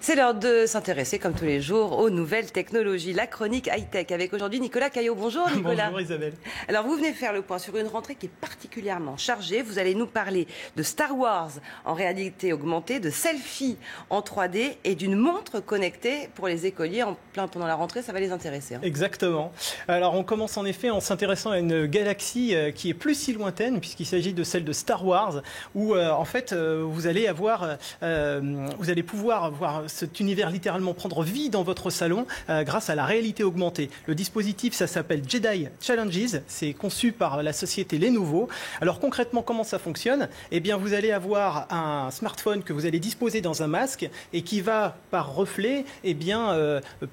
C'est l'heure de s'intéresser, comme tous les jours, aux nouvelles technologies. La chronique high-tech avec aujourd'hui Nicolas Caillot. Bonjour Nicolas. Bonjour Isabelle. Alors vous venez faire le point sur une rentrée qui est particulièrement chargée. Vous allez nous parler de Star Wars en réalité augmentée, de selfies en 3D et d'une montre connectée pour les écoliers en plein pendant la rentrée. Ça va les intéresser. Exactement. Alors on commence en effet en s'intéressant à une galaxie qui est plus si lointaine puisqu'il s'agit de celle de Star Wars où en fait vous allez pouvoir voir cet univers littéralement prendre vie dans votre salon grâce à la réalité augmentée. Le dispositif, ça s'appelle Jedi Challenges, c'est conçu par la société Lenovo. Alors concrètement, comment ça fonctionne? Eh bien, vous allez avoir un smartphone que vous allez disposer dans un masque et qui va, par reflet,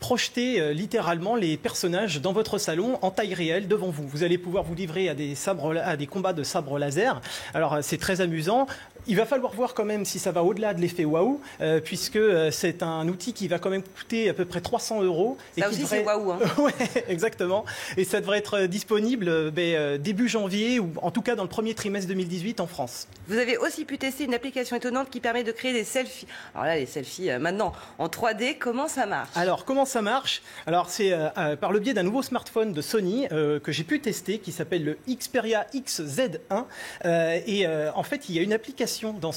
projeter littéralement les personnages dans votre salon en taille réelle devant vous. Vous allez pouvoir vous livrer à des combats de sabres laser. Alors, c'est très amusant. Il va falloir voir quand même si ça va au-delà de l'effet waouh, puisque c'est un outil qui va quand même coûter à peu près 300 €. Ça aussi, c'est waouh. Hein. Ouais, exactement. Et ça devrait être disponible début janvier, ou en tout cas dans le premier trimestre 2018 en France. Vous avez aussi pu tester une application étonnante qui permet de créer des selfies. Alors là, les selfies maintenant en 3D, comment ça marche? Alors, comment ça marche? Alors, c'est par le biais d'un nouveau smartphone de Sony que j'ai pu tester, qui s'appelle le Xperia XZ1. En fait, il y a une application dans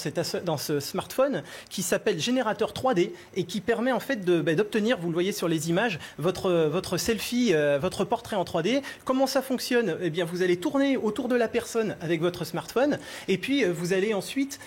ce smartphone qui s'appelle Générateur 3D et qui permet en fait d'obtenir, vous le voyez sur les images, votre selfie, votre portrait en 3D. Comment ça fonctionne? Eh bien, vous allez tourner autour de la personne avec votre smartphone et puis vous allez ensuite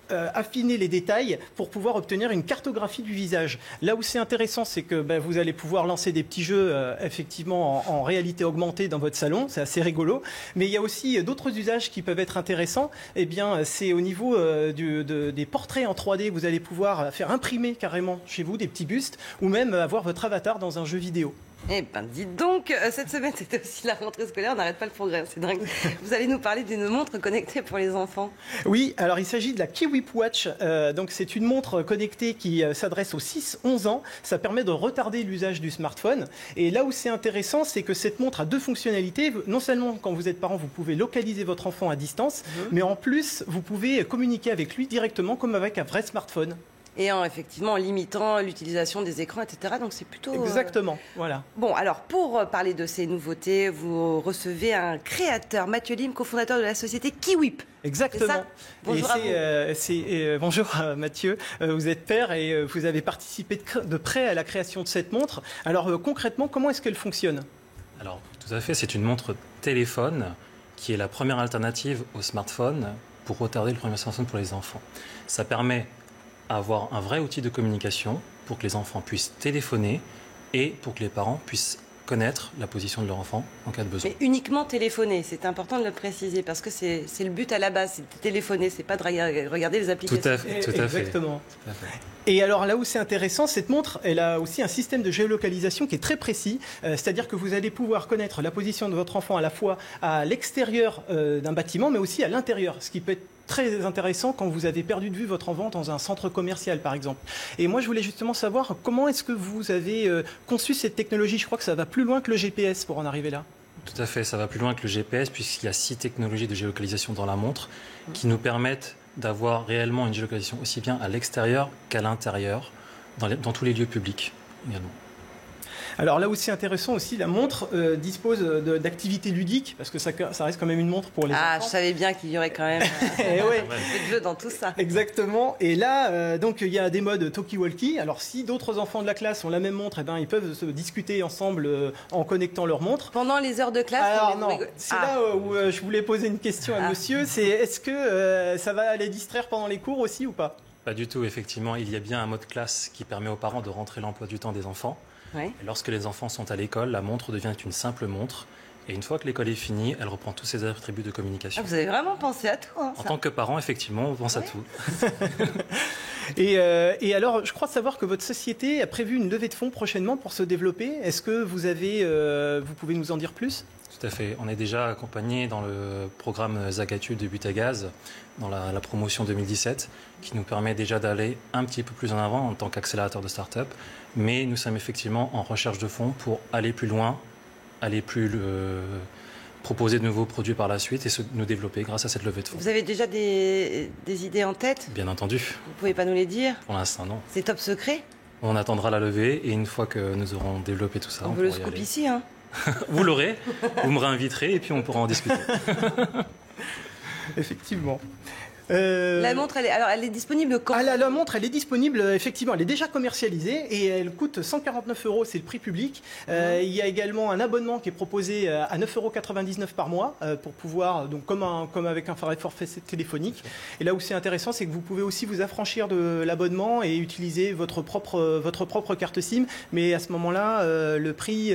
affiner les détails pour pouvoir obtenir une cartographie du visage. Là où c'est intéressant, c'est que vous allez pouvoir lancer des petits jeux effectivement en réalité augmentée dans votre salon. C'est assez rigolo. Mais il y a aussi d'autres usages qui peuvent être intéressants. Eh bien, c'est au niveau des portraits en 3D. Vous allez pouvoir faire imprimer carrément chez vous des petits bustes ou même avoir votre avatar dans un jeu vidéo. Eh ben, dites donc, cette semaine, c'était aussi la rentrée scolaire, on n'arrête pas le progrès, c'est dingue. Vous allez nous parler d'une montre connectée pour les enfants. Oui, alors il s'agit de la Kiwip Watch. Donc c'est une montre connectée qui s'adresse aux 6-11 ans. Ça permet de retarder l'usage du smartphone. Et là où c'est intéressant, c'est que cette montre a deux fonctionnalités. Non seulement, quand vous êtes parent, vous pouvez localiser votre enfant à distance, mais en plus, vous pouvez communiquer avec lui directement comme avec un vrai smartphone. Et effectivement, en limitant l'utilisation des écrans, etc. Donc c'est plutôt... Exactement, voilà. Bon, alors pour parler de ces nouveautés, vous recevez un créateur, Mathieu Lim, cofondateur de la société Kiwip. Exactement. Bonjour à vous. Bonjour Mathieu, vous êtes père et vous avez participé de près à la création de cette montre. Alors concrètement, comment est-ce qu'elle fonctionne? Alors tout à fait, c'est une montre téléphone qui est la première alternative au smartphone pour retarder le premier smartphone pour les enfants. Ça permet avoir un vrai outil de communication pour que les enfants puissent téléphoner et pour que les parents puissent connaître la position de leur enfant en cas de besoin. Mais uniquement téléphoner, c'est important de le préciser parce que c'est le but à la base, c'est de téléphoner, c'est pas de regarder les applications. Tout à fait. Exactement. Tout à fait. Et alors là où c'est intéressant, cette montre, elle a aussi un système de géolocalisation qui est très précis, c'est-à-dire que vous allez pouvoir connaître la position de votre enfant à la fois à l'extérieur d'un bâtiment, mais aussi à l'intérieur, ce qui peut être très intéressant quand vous avez perdu de vue votre enfant dans un centre commercial, par exemple. Et moi, je voulais justement savoir comment est-ce que vous avez conçu cette technologie. Je crois que ça va plus loin que le GPS pour en arriver là. Tout à fait, ça va plus loin que le GPS puisqu'il y a 6 technologies de géolocalisation dans la montre qui nous permettent d'avoir réellement une géolocalisation aussi bien à l'extérieur qu'à l'intérieur, dans tous les lieux publics également. Alors là où c'est intéressant aussi, la montre dispose d'activités ludiques, parce que ça reste quand même une montre pour les enfants. Ah, je savais bien qu'il y aurait quand même un peu de jeu dans tout ça. Exactement. Et là, donc il y a des modes talkie-walkie. Alors si d'autres enfants de la classe ont la même montre, ils peuvent se discuter ensemble en connectant leur montre. Pendant les heures de classe? Alors non, c'est là où je voulais poser une question à monsieur. C'est est-ce que ça va les distraire pendant les cours aussi ou pas? Pas du tout, effectivement. Il y a bien un mode classe qui permet aux parents de rentrer l'emploi du temps des enfants. Oui. Et lorsque les enfants sont à l'école, la montre devient une simple montre. Et une fois que l'école est finie, elle reprend tous ses attributs de communication. Ah, vous avez vraiment pensé à tout. En tant que parent, effectivement, on pense à tout. Et alors, je crois savoir que votre société a prévu une levée de fonds prochainement pour se développer. Est-ce que vous pouvez nous en dire plus? Tout à fait. On est déjà accompagné dans le programme Zagatu de Butagaz, dans la promotion 2017, qui nous permet déjà d'aller un petit peu plus en avant en tant qu'accélérateur de start-up. Mais nous sommes effectivement en recherche de fonds pour aller plus loin, aller plus proposer de nouveaux produits par la suite et nous développer grâce à cette levée de fonds. Vous avez déjà des idées en tête? Bien entendu. Vous pouvez pas nous les dire? Pour l'instant, non. C'est top secret? On attendra la levée et une fois que nous aurons développé tout ça, on veut le scoop ici, hein. Vous l'aurez, vous me réinviterez et puis on pourra en discuter. Effectivement. La montre, elle est disponible quand? La montre, elle est disponible, effectivement, elle est déjà commercialisée et elle coûte 149 €, c'est le prix public. Il y a également un abonnement qui est proposé à 9,99 € par mois pour pouvoir, donc comme avec un forfait téléphonique. Et là où c'est intéressant, c'est que vous pouvez aussi vous affranchir de l'abonnement et utiliser votre propre carte SIM. Mais à ce moment-là, le prix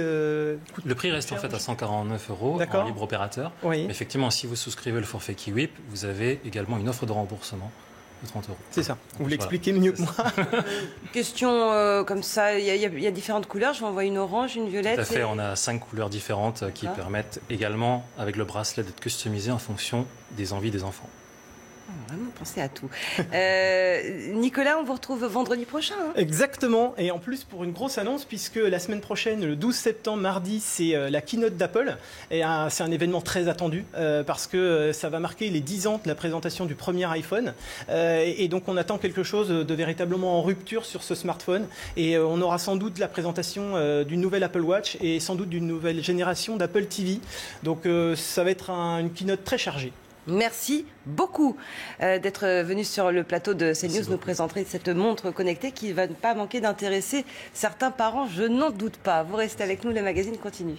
reste en fait à 149 € en libre opérateur. Oui. Mais effectivement, si vous souscrivez le forfait Kiwip, vous avez également une offre de remboursement de 30 €. C'est ça. Vous l'expliquez mieux que moi. Question comme ça, il y a différentes couleurs. Je vais envoyer une orange, une violette. Tout à fait. On a 5 couleurs différentes qui permettent également, avec le bracelet, d'être customisé en fonction des envies des enfants. Vraiment penser à tout. Nicolas, on vous retrouve vendredi prochain. Hein. Exactement. Et en plus, pour une grosse annonce, puisque la semaine prochaine, le 12 septembre, mardi, c'est la keynote d'Apple. Et c'est un événement très attendu parce que ça va marquer les 10 ans de la présentation du premier iPhone. Et donc, on attend quelque chose de véritablement en rupture sur ce smartphone. Et on aura sans doute la présentation d'une nouvelle Apple Watch et sans doute d'une nouvelle génération d'Apple TV. Donc, ça va être une keynote très chargée. Merci beaucoup d'être venu sur le plateau de CNews nous présenter cette montre connectée qui ne va pas manquer d'intéresser certains parents, je n'en doute pas. Vous restez avec nous, le magazine continue.